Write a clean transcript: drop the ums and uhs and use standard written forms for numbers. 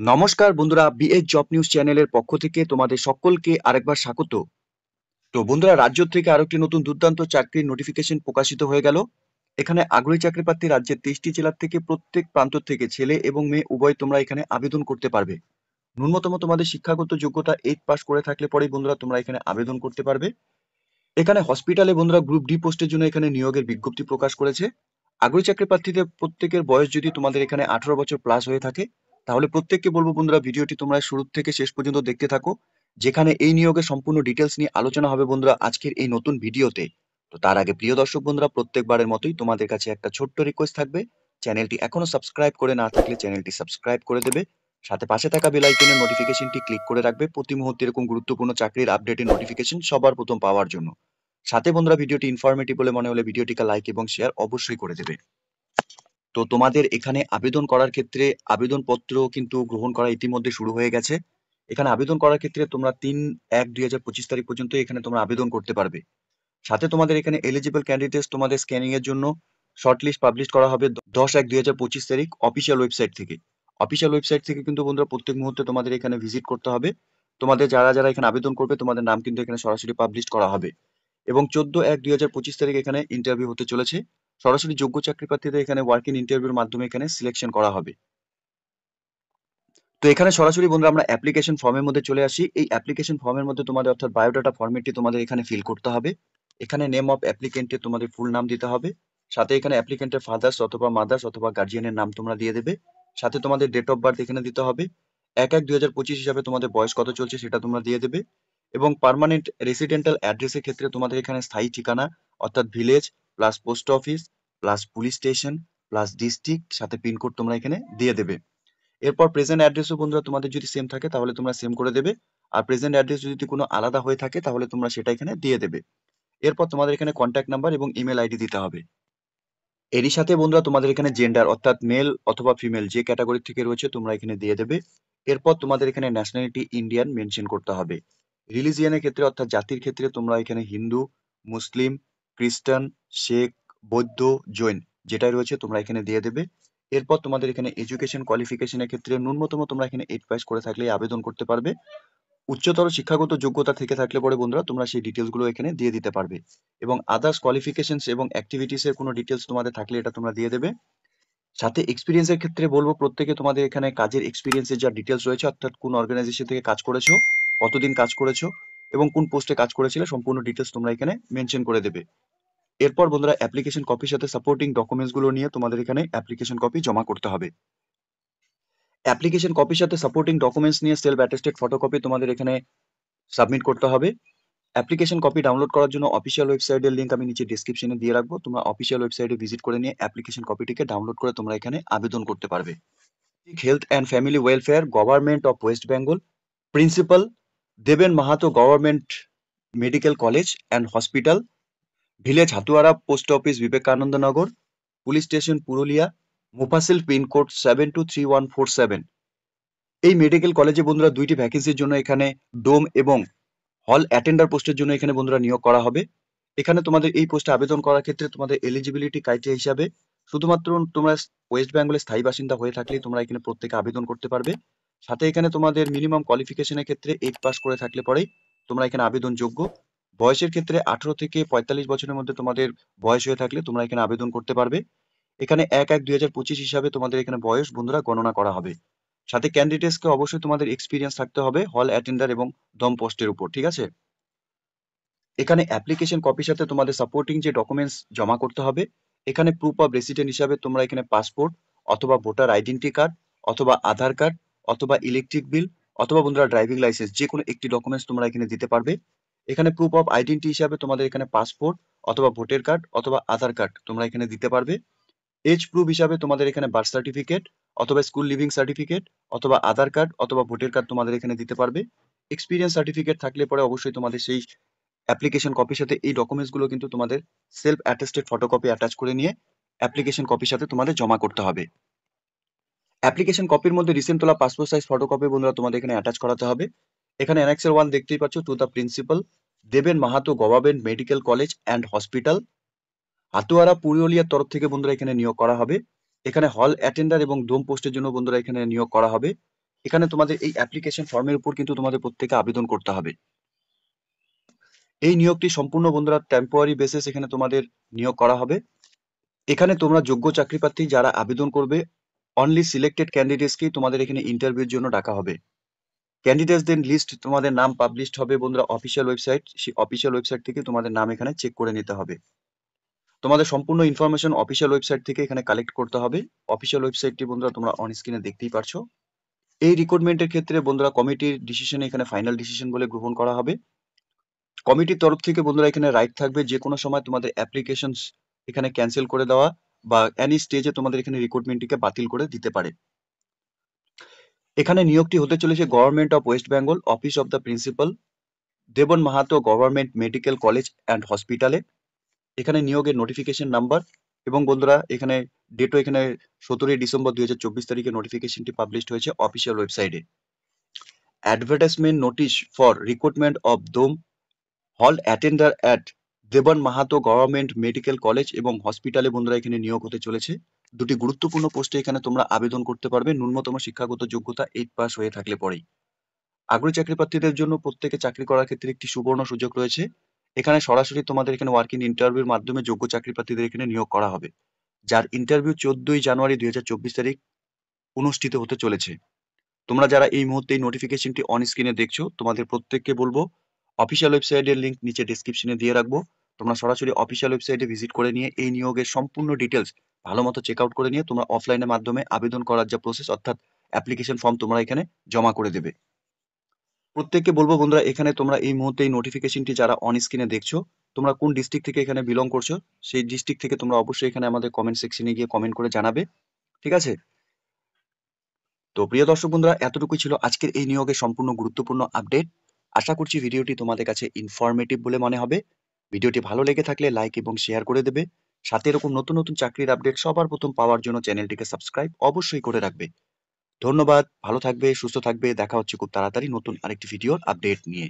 নমস্কার বন্ধুরা, BS job news চ্যানেলের পক্ষ থেকে তোমাদের সকলকে আরেকবার স্বাগত। তো বন্ধুরা, রাজ্য থেকে আরো একটি নতুন দুর্দান্ত চাকরির নোটিফিকেশন প্রকাশিত হয়ে গেল। এখানে আগ্রহী চাকরি প্রার্থী রাজ্যের 23টি জেলা থেকে প্রত্যেক প্রান্ত থেকে ছেলে এবং মেয়ে উভয় তোমরা এখানে আবেদন করতে পারবে। ন্যূনতম তোমাদের শিক্ষাগত যোগ্যতা 8 পাস করে থাকলে পরেই বন্ধুরা তোমরা এখানে আবেদন করতে পারবে। এখানে হসপিটালে বন্ধুরা গ্রুপ ডি পোস্টের জন্য এখানে নিয়োগের বিজ্ঞপ্তি প্রকাশ করেছে। আগ্রহী চাকরি প্রার্থীদের প্রত্যেকের বয়স যদি তোমাদের এখানে 18 বছর প্লাস হয়ে থাকে, তাহলে প্রত্যেককে বলবো বন্ধুরা ভিডিওটি তোমরা শুরু থেকে শেষ পর্যন্ত দেখতে থাকো, যেখানে এই নিয়োগের সম্পূর্ণ ডিটেলস নিয়ে আলোচনা হবে বন্ধুরা আজকের এই নতুন ভিডিওতে। তো তার আগে প্রিয় দর্শক বন্ধুরা, প্রত্যেকবারের মতোই তোমাদের কাছে একটা ছোট্ট রিকোয়েস্ট থাকবে, চ্যানেলটি এখনো সাবস্ক্রাইব করে না থাকলে চ্যানেলটি সাবস্ক্রাইব করে দেবে, সাথে পাশে থাকা বেল আইকনের নোটিফিকেশনটি ক্লিক করে রাখবে প্রতি মুহূর্তে এরকম গুরুত্বপূর্ণ চাকরির আপডেটের নোটিফিকেশন সবার প্রথম পাওয়ার জন্য। সাথে বন্ধুরা ভিডিওটি ইনফরমেটিভ বলে মনে হলে ভিডিওটিকে লাইক এবং শেয়ার অবশ্যই করে দেবে। তো তোমাদের এখানে আবেদন করার ক্ষেত্রে আবেদনপত্র কিন্তু গ্রহণ করা ইতিমধ্যে শুরু হয়ে গেছে। এখানে আবেদন করার ক্ষেত্রে তোমরা 3/1/2025 তারিখ পর্যন্ত এখানে তোমরা আবেদন করতে পারবে। সাথে তোমাদের এখানে এলিজিবল ক্যান্ডিডেটস তোমাদের স্ক্যানিং এর জন্য শর্টলিস্ট পাবলিশ করা হবে 10/1/2025 তারিখ অফিসিয়াল ওয়েবসাইট থেকে। অফিসিয়াল ওয়েবসাইট থেকে কিন্তু বন্ধুরা প্রত্যেক মুহূর্তে তোমাদের এখানে ভিজিট করতে হবে। তোমাদের যারা যারা এখানে আবেদন করবে তোমাদের নাম কিন্তু এখানে সরাসরি পাবলিশ করা হবে। এবং 14/1/2025 তারিখ এখানে ইন্টারভিউ হতে চলেছে। সরাসরি যোগ্য চাকরি প্রার্থীদের এখানে ওয়ার্ক ইন ইন্টারভিউর মাধ্যমে এখানে সিলেকশন করা হবে। তো এখানে সরাসরি বন্ধুরা আমরা অ্যাপ্লিকেশন ফর্মের মধ্যে চলে আসি। এই অ্যাপ্লিকেশন ফর্মের মধ্যে তোমাদের অর্থাৎ বায়োডাটা ফরম্যাটটি তোমাদের এখানে ফিল করতে হবে। এখানে নেম অফ অ্যাপ্লিকেন্টে তোমাদের ফুল নাম দিতে হবে। সাথে এখানে অ্যাপ্লিকেন্টের ফাদার্স অথবা মাদার্স অথবা গার্জিয়ানের নাম তোমরা দিয়ে দেবে। সাথে তোমাদের ডেট অফ বার্থ এখানে দিতে হবে। 1/1/2025 হিসাবে তোমাদের বয়স কত চলছে সেটা তোমরা দিয়ে দেবে। এবং পার্মানেন্ট রেসিডেন্টাল অ্যাড্রেসের ক্ষেত্রে তোমাদের এখানে স্থায়ী ঠিকানা অর্থাৎ village plus post office plus police station plus district সাথে পিনকোড তোমরা এখানে দিয়ে দেবে। এরপর প্রেজেন্ট অ্যাড্রেসও বন্ধুরা তোমাদের যদি সেম থাকে তাহলে তোমরা সেম করে দেবে। আর প্রেজেন্ট অ্যাড্রেস যদি কোনো আলাদা হয়ে থাকে তাহলে তোমরা সেটা এখানে দিয়ে দেবে। এরপর তোমাদের এখানে কন্ট্যাক্ট নাম্বার এবং ইমেল আইডি দিতে হবে। এরই সাথে বন্ধুরা তোমাদের এখানে জেন্ডার অর্থাৎ মেল অথবা ফিমেল যে ক্যাটাগরি থেকে রয়েছে তোমরা এখানে দিয়ে দেবে। এরপর তোমাদের এখানে ন্যাশনালিটি ইন্ডিয়ান মেনশন করতে হবে। রিলিজিয়নের ক্ষেত্রে অর্থাৎ জাতির ক্ষেত্রে তোমরা এখানে হিন্দু, মুসলিম, খ্রিস্টান, শেখ, বৌদ্ধ, জৈন যেটাই রয়েছে তোমরা এখানে দিয়ে দেবে। এরপর তোমাদের এখানে এডুকেশন কোয়ালিফিকেশনের ক্ষেত্রে ন্যূনতম তোমরা এখানে 8 পাস করে থাকলে আবেদন করতে পারবে। উচ্চতর শিক্ষাগত যোগ্যতা থেকে থাকলে পরে বন্ধুরা তোমরা সেই ডিটেলস গুলো এখানে দিয়ে দিতে পারবে। এবং আদার্স কোয়ালিফিকেশনস এবং অ্যাক্টিভিটিস এর কোনো ডিটেলস তোমাদের থাকলে এটা তোমরা দিয়ে দেবে। সাথে এক্সপিরিয়েন্সের ক্ষেত্রে বলবো প্রত্যেকে তোমাদের এখানে কাজের এক্সপিরিয়েন্সের যা ডিটেলস রয়েছে অর্থাৎ কোন অর্গানাইজেশন থেকে কাজ করেছো, কতদিন কাজ করেছো এবং কোন পোস্টে কাজ করেছিলে সম্পূর্ণ ডিটেলস তোমরা এখানে মেনশন করে দেবে। এরপর বন্ধুরা অ্যাপ্লিকেশন কপির সাথে সাপোর্টিং ডকুমেন্টস গুলো নিয়ে তোমাদের এখানে অ্যাপ্লিকেশন কপি জমা করতে হবে। অ্যাপ্লিকেশন কপির সাথে সাপোর্টিং ডকুমেন্টস নিয়ে সেলফ অ্যাটেস্টেড ফটোকপি তোমাদের এখানে সাবমিট করতে হবে। অ্যাপ্লিকেশন কপি ডাউনলোড করার জন্য অফিসিয়াল ওয়েবসাইটের লিংক আমি নিচে ডেসক্রিপশনে দিয়ে রাখবো। তোমরা অফিসিয়াল ওয়েবসাইটে ভিজিট করে নিয়ে অ্যাপ্লিকেশন কপিটিকে ডাউনলোড করে তোমরা এখানে আবেদন করতে পারবে। Health and Family Welfare Government of West Bengal, Principal Deben Mahato government medical College and Hospital, village Hatuara, post office Vivekananda Nagar, police station Purulia, Mufassil pincode 723147। এই মেডিকেল কলেজে বন্ধুরা 2টি ভ্যাকেন্সির জন্য এখানে ডোম এবং হল অ্যাটেন্ডার পোস্টের জন্য এখানে বন্ধুরা নিয়োগ করা হবে। এখানে তোমাদের এই পোস্টে আবেদন করার ক্ষেত্রে তোমাদের এলিজিবিলিটি ক্রাইটেরিয়া হিসাবে শুধুমাত্র তোমরা ওয়েস্ট বেঙ্গলের স্থায়ী বাসিন্দা হয়ে থাকলেই তোমরা এখানে প্রত্যেকে আবেদন করতে পারবে। সাথে এখানে তোমাদের মিনিমাম কোয়ালিফিকেশনের ক্ষেত্রে 8 পাস করে থাকলে পরেই তোমরা এখানে আবেদন যোগ্য। বয়সের ক্ষেত্রে 18 থেকে 45 বছরের মধ্যে তোমাদের বয়স হয়ে থাকলে তোমরা এখানে আবেদন করতে পারবে। এখানে 1/1/2025 হিসাবে তোমাদের এখানে বয়স বন্ধুরা গণনা করা হবে। সাথে ক্যান্ডিডেটসকে অবশ্যই তোমাদের এক্সপিরিয়েন্স থাকতে হবে হল অ্যাটেন্ডার এবং দম পোস্টের উপর, ঠিক আছে। এখানে অ্যাপ্লিকেশন কপির সাথে তোমাদের সাপোর্টিং যে ডকুমেন্টস জমা করতে হবে, এখানে প্রুফ অফ রেসিডেন্ট হিসাবে তোমরা এখানে পাসপোর্ট অথবা ভোটার আইডেন্টি কার্ড অথবা আধার কার্ড অথবা ইলেকট্রিক বিল অথবা বন্ধুরা ড্রাইভিং লাইসেন্স যে কোনো একটি ডকুমেন্টস তোমরা এখানে দিতে পারবে। এখানে প্রুফ অফ আইডেন্টি হিসাবে তোমাদের এখানে পাসপোর্ট অথবা ভোটার কার্ড অথবা আধার কার্ড তোমরা এখানে দিতে পারবে। এজ প্রুফ হিসাবে তোমাদের এখানে বার্থ সার্টিফিকেট অথবা স্কুল লিভিং সার্টিফিকেট অথবা আধার কার্ড অথবা ভোটার কার্ড তোমাদের এখানে দিতে পারবে। এক্সপিরিয়েন্স সার্টিফিকেট থাকলে পরে অবশ্যই তোমাদের সেই অ্যাপ্লিকেশন কপির সাথে এই ডকুমেন্টস গুলো কিন্তু তোমাদের সেলফ অ্যাটেস্টেড ফটোকপি অ্যাটাচ করে নিয়ে অ্যাপ্লিকেশন কপির সাথে তোমাদের জমা করতে হবে। অ্যাপ্লিকেশন কপির মধ্যে রিসেন্ট তোলা পাসপোর্ট সাইজ ফটোকপি বন্ধুরা তোমাদের এখানে অ্যাটাচ করাতে হবে। এখানে অ্যানেক্সের 1 দেখতেই পাচ্ছ, two the principal Deben Mahato government medical College and Hospital, Hatuara পুরুলিয়ার তরফ থেকে বন্ধুরা এখানে নিয়োগ করা হবে। এখানে হল অ্যাটেন্ডার এবং ডোম পোস্টের জন্য বন্ধুরা এখানে নিয়োগ করা হবে। এখানে তোমাদের এই অ্যাপ্লিকেশন ফর্মের উপর কিন্তু তোমাদের প্রত্যেকে আবেদন করতে হবে। এই নিয়োগটি সম্পূর্ণ বন্ধুরা টেম্পোরারি বেসিস এখানে তোমাদের নিয়োগ করা হবে। এখানে তোমরা যোগ্য চাকরি প্রার্থী যারা আবেদন করবে, অনলি সিলেক্টেড ক্যান্ডিডেটসকেই তোমাদের এখানে ইন্টারভিউর জন্য ডাকা হবে। ক্যান্ডিডেটসদের লিস্ট তোমাদের নাম পাবলিশড হবে বন্ধুরা অফিসিয়াল ওয়েবসাইট, সেই অফিসিয়াল ওয়েবসাইট থেকে তোমাদের নাম এখানে চেক করে নিতে হবে। তোমাদের সম্পূর্ণ ইনফরমেশন অফিসিয়াল ওয়েবসাইট থেকে এখানে কালেক্ট করতে হবে। অফিসিয়াল ওয়েবসাইটটি বন্ধুরা তোমরা অন স্ক্রিনে দেখতেই পারছো। এই রিক্রুটমেন্টের ক্ষেত্রে বন্ধুরা কমিটির ডিসিশন এখানে ফাইনাল ডিসিশন বলে গ্রহণ করা হবে। কমিটির তরফ থেকে বন্ধুরা এখানে রাইট থাকবে যে কোনো সময় তোমাদের অ্যাপ্লিকেশন এখানে ক্যান্সেল করে দেওয়া বা এনি স্টেজে তোমাদের এখানে রিক্রুটমেন্টটিকে বাতিল করে দিতে পারে। এখানে নিয়োগটি হতে চলেছে Government of West Bengal, office of the principal, Deben Mahato government medical College and হসপিটালে। এখানে নিয়োগের নোটিফিকেশন নাম্বার এবং বন্ধুরা এখানে ডেটও এখানে 17 ডিসেম্বর 2024 তারিখে নোটিফিকেশনটি পাবলিশড হয়েছে অফিসিয়াল ওয়েবসাইটে। Advertisement notice for recruitment of dom hall attender at Deben Mahato government medical college এবং হসপিটালে বন্ধুরা এখানে নিয়োগ হতে চলেছে। দুটি গুরুত্বপূর্ণ পোস্টে এখানে তোমরা আবেদন করতে পারবে ন্যূনতম শিক্ষাগত যোগ্যতা 8 পাস হয়ে থাকলে পরেই। আগ্রহী চাকরি প্রার্থীদের জন্য প্রত্যেকে চাকরি করার ক্ষেত্রে একটি সুবর্ণ সুযোগ রয়েছে। এখানে সরাসরি তোমাদের এখানে ওয়ার্কিং ইন্টারভিউর মাধ্যমে যোগ্য চাকরি প্রার্থীদের এখানে নিয়োগ করা হবে, যার ইন্টারভিউ 14 জানুয়ারি 2024 তারিখ অনুষ্ঠিত হতে চলেছে। তোমরা যারা এই মুহূর্তে এই নোটিফিকেশনটি অন স্ক্রিনে দেখছো, তোমাদের প্রত্যেককে বলবো অফিসিয়াল ওয়েবসাইটের লিংক নিচে ডেসক্রিপশনে দিয়ে রাখবো। তোমরা সরাসরি অফিসিয়াল ওয়েবসাইটে ভিজিট করে নিয়ে এই নিয়োগের সম্পূর্ণ ডিটেলস ভালো মতো চেক আউট করে নিয়ে তোমরা অফলাইনের মাধ্যমে আবেদন করার যা প্রসেস অর্থাৎ অ্যাপ্লিকেশন ফর্ম তোমরা এখানে জমা করে দেবে। প্রত্যেককে বলবো বন্ধুরা এখানে তোমরা এই মুহূর্তে এই নোটিফিকেশনটি যারা অন স্ক্রিনে দেখছো, তোমরা কোন ডিস্ট্রিক্ট থেকে এখানে বিলং করছো সেই ডিস্ট্রিক্ট থেকে তোমরা অবশ্যই এখানে আমাদের কমেন্ট সেকশনে গিয়ে কমেন্ট করে জানাবে, ঠিক আছে? তো প্রিয় দর্শক বন্ধুরা, এতটুকুই ছিল আজকের এই নিয়োগের সম্পূর্ণ গুরুত্বপূর্ণ আপডেট। আশা করছি ভিডিওটি তোমাদের কাছে ইনফরমেটিভ বলে মনে হবে। ভিডিওটি ভালো লেগে থাকলে লাইক এবং শেয়ার করে দেবে। সাথে এরকম নতুন নতুন চাকরির আপডেট সবার প্রথম পাওয়ার জন্য চ্যানেলটিকে সাবস্ক্রাইব অবশ্যই করে রাখবে। ধন্যবাদ, ভালো থাকবে, সুস্থ থাকবে। দেখা হচ্ছে খুব তাড়াতাড়ি নতুন আরেকটি ভিডিওর আপডেট নিয়ে।